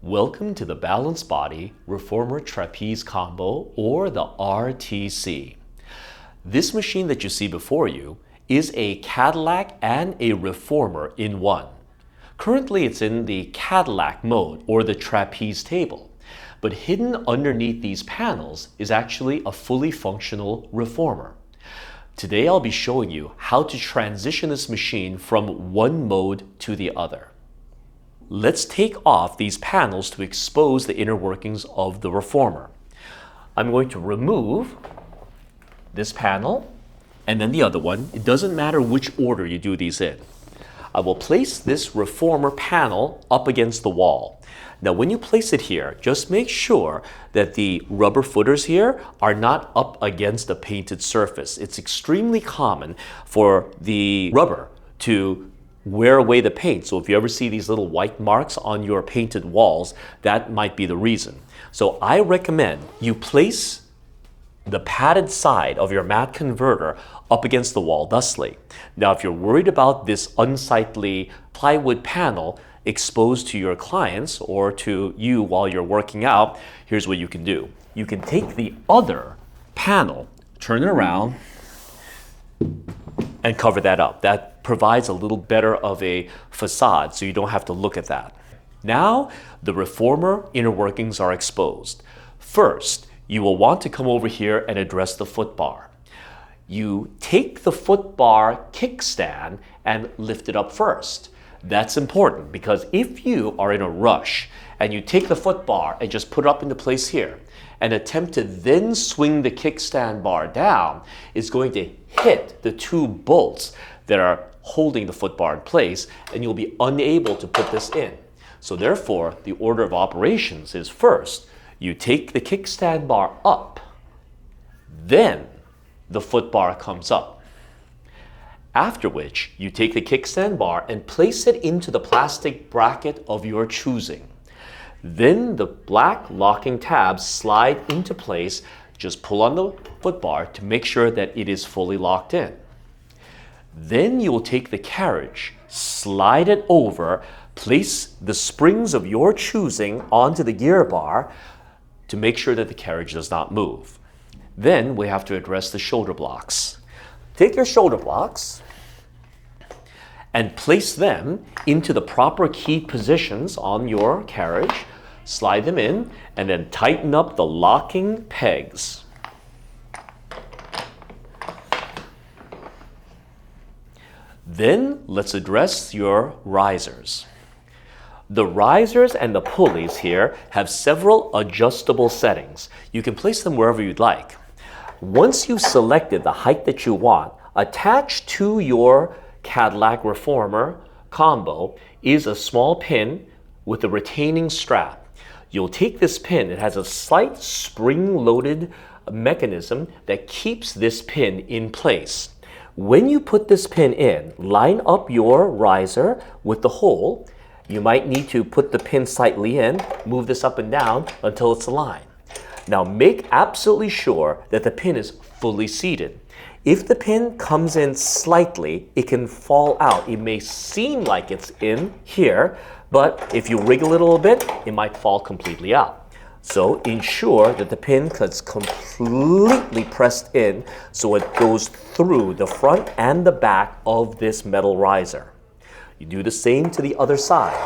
Welcome to the Balanced Body Reformer Trapeze Combo, or the RTC. This machine that you see before you is a Cadillac and a reformer in one. Currently it's in the Cadillac mode, or the trapeze table, but hidden underneath these panels is actually a fully functional reformer. Today I'll be showing you how to transition this machine from one mode to the other. Let's take off these panels to expose the inner workings of the reformer. I'm going to remove this panel and then the other one. It doesn't matter which order you do these in. I will place this reformer panel up against the wall. Now when you place it here, just make sure that the rubber footers here are not up against a painted surface. It's extremely common for the rubber to wear away the paint. So if you ever see these little white marks on your painted walls, that might be the reason. So I recommend you place the padded side of your mat converter up against the wall thusly. Now if you're worried about this unsightly plywood panel exposed to your clients or to you while you're working out, here's what you can do. You can take the other panel, turn it around, and cover that up. That provides a little better of a facade, so you don't have to look at that. Now, the reformer inner workings are exposed. First, you will want to come over here and address the footbar. You take the footbar kickstand and lift it up first. That's important because if you are in a rush and you take the footbar and just put it up into place here and attempt to then swing the kickstand bar down, it's going to hit the two bolts that are holding the footbar in place, and you'll be unable to put this in. So therefore, the order of operations is first, you take the kickstand bar up, then the footbar comes up. After which, you take the kickstand bar and place it into the plastic bracket of your choosing. Then the black locking tabs slide into place. Just pull on the footbar to make sure that it is fully locked in. Then you will take the carriage, slide it over, place the springs of your choosing onto the gear bar to make sure that the carriage does not move. Then we have to address the shoulder blocks. Take your shoulder blocks and place them into the proper key positions on your carriage, slide them in, and then tighten up the locking pegs. Then let's address your risers. The risers and the pulleys here have several adjustable settings. You can place them wherever you'd like. Once you've selected the height that you want, attached to your Cadillac reformer combo is a small pin with a retaining strap. You'll take this pin, it has a slight spring-loaded mechanism that keeps this pin in place. When you put this pin in, line up your riser with the hole. You might need to put the pin slightly in, move this up and down until it's aligned. Now make absolutely sure that the pin is fully seated. If the pin comes in slightly, it can fall out. It may seem like it's in here, but if you wriggle it a little bit, it might fall completely out. So ensure that the pin is completely pressed in so it goes through the front and the back of this metal riser. You do the same to the other side.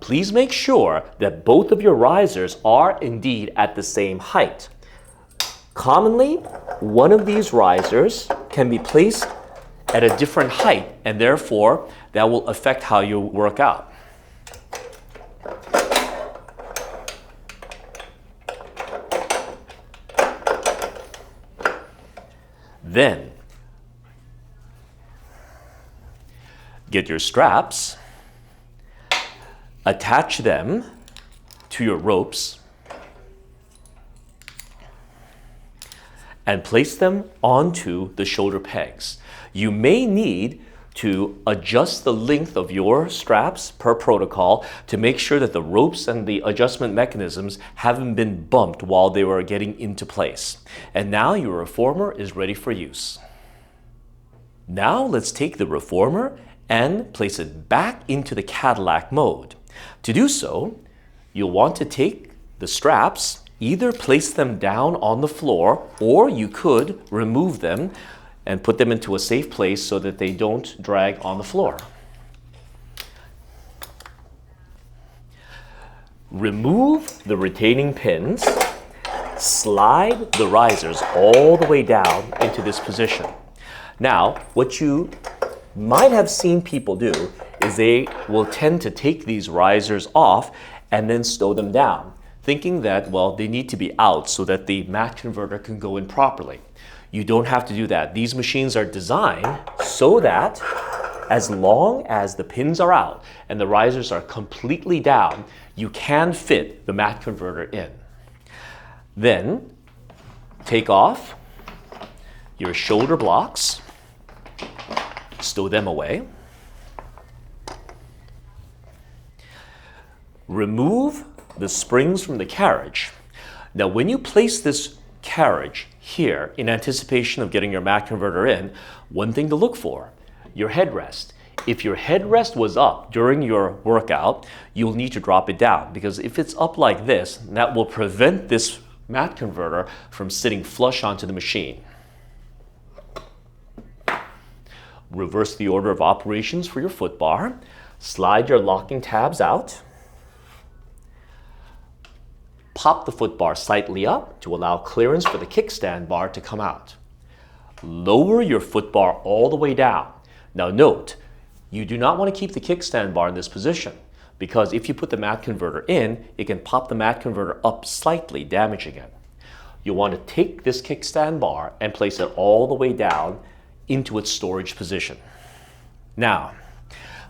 Please make sure that both of your risers are indeed at the same height. Commonly, one of these risers can be placed at a different height, and therefore that will affect how you work out. Then, get your straps, attach them to your ropes, and place them onto the shoulder pegs. You may need to adjust the length of your straps per protocol to make sure that the ropes and the adjustment mechanisms haven't been bumped while they were getting into place. And now your reformer is ready for use. Now let's take the reformer and place it back into the Cadillac mode. To do so, you'll want to take the straps, either place them down on the floor, or you could remove them and put them into a safe place so that they don't drag on the floor. Remove the retaining pins, slide the risers all the way down into this position. Now, what you might have seen people do is they will tend to take these risers off and then stow them down, thinking that, well, they need to be out so that the mat converter can go in properly. You don't have to do that. These machines are designed so that as long as the pins are out and the risers are completely down, you can fit the mat converter in. Then take off your shoulder blocks, stow them away. Remove the springs from the carriage. Now, when you place this carriage here in anticipation of getting your mat converter in, one thing to look for, your headrest. If your headrest was up during your workout, you'll need to drop it down, because if it's up like this, that will prevent this mat converter from sitting flush onto the machine. Reverse the order of operations for your foot bar. Slide your locking tabs out. Pop the foot bar slightly up to allow clearance for the kickstand bar to come out. Lower your foot bar all the way down. Now note, you do not want to keep the kickstand bar in this position, because if you put the mat converter in, it can pop the mat converter up slightly, damaging it. You'll want to take this kickstand bar and place it all the way down into its storage position. Now,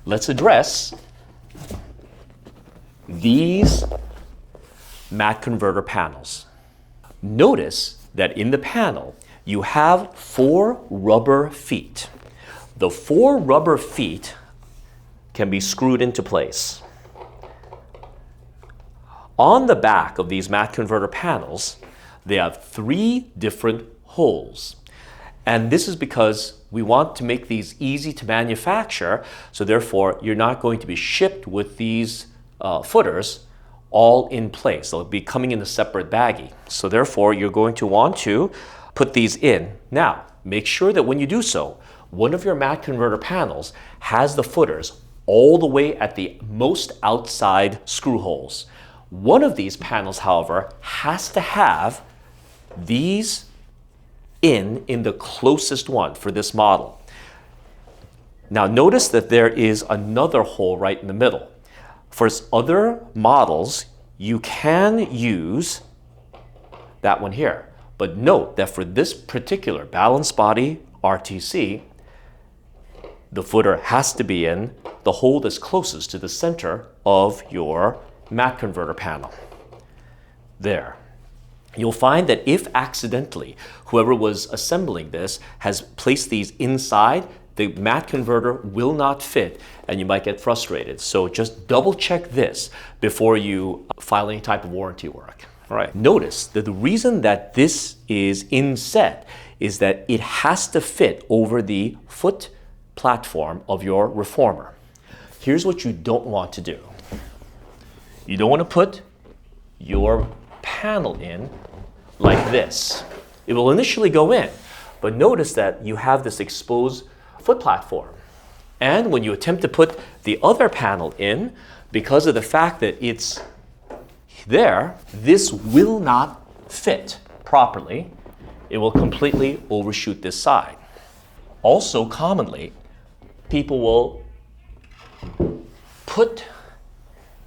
let's address these mat converter panels. Notice that in the panel, you have 4 rubber feet. The 4 rubber feet can be screwed into place. On the back of these mat converter panels, they have 3 different holes. And this is because we want to make these easy to manufacture, so therefore you're not going to be shipped with these footers all in place. They'll be coming in a separate baggie. So therefore you're going to want to put these in. Now, make sure that when you do so, one of your mat converter panels has the footers all the way at the most outside screw holes. One of these panels, however, has to have these in the closest one for this model. Now notice that there is another hole right in the middle. For other models, you can use that one here. But note that for this particular Balanced Body RTC, the footer has to be in the hole that's closest to the center of your mat converter panel. There. You'll find that if accidentally whoever was assembling this has placed these inside, the mat converter will not fit and you might get frustrated. So just double check this before you file any type of warranty work. All right. Notice that the reason that this is inset is that it has to fit over the foot platform of your reformer. Here's what you don't want to do. You don't want to put your panel in like this. It will initially go in, but notice that you have this exposed foot platform. And when you attempt to put the other panel in, because of the fact that it's there, this will not fit properly. It will completely overshoot this side. Also, commonly, people will put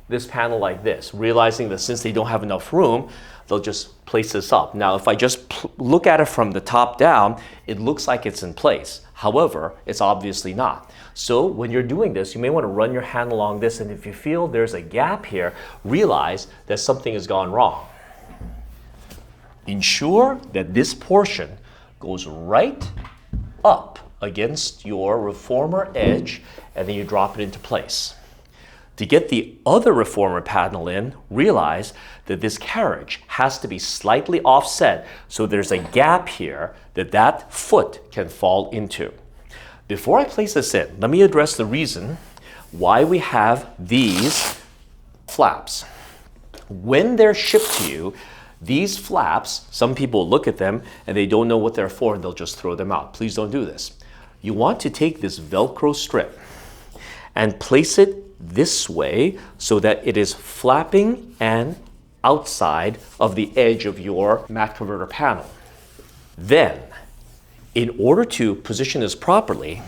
this panel like this, realizing that since they don't have enough room, they'll just place this up. Now, if I just look at it from the top down, it looks like it's in place. However, it's obviously not. So when you're doing this, you may want to run your hand along this, and if you feel there's a gap here, realize that something has gone wrong. Ensure that this portion goes right up against your reformer edge, and then you drop it into place. To get the other reformer panel in, realize that this carriage has to be slightly offset so there's a gap here that foot can fall into. Before I place this in, let me address the reason why we have these flaps. When they're shipped to you, these flaps, some people look at them and they don't know what they're for and they'll just throw them out. Please don't do this. You want to take this Velcro strip and place it this way so that it is flapping and outside of the edge of your mat converter panel. Then, in order to position this properly,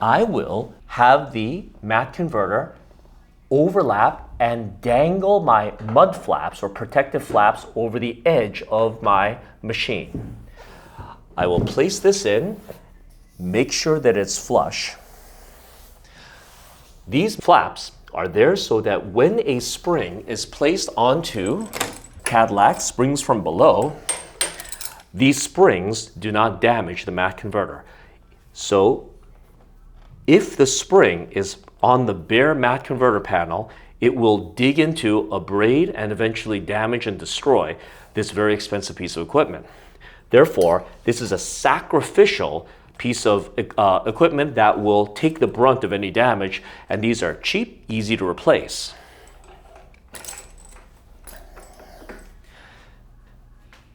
I will have the mat converter overlap and dangle my mud flaps or protective flaps over the edge of my machine. I will place this in, make sure that it's flush. These flaps are there so that when a spring is placed onto Cadillac, springs from below, these springs do not damage the mat converter. So if the spring is on the bare mat converter panel, it will dig into, abrade, and eventually damage and destroy this very expensive piece of equipment. Therefore, this is a sacrificial piece of equipment that will take the brunt of any damage, and these are cheap, easy to replace.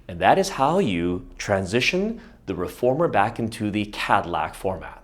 And that is how you transition the reformer back into the Cadillac format.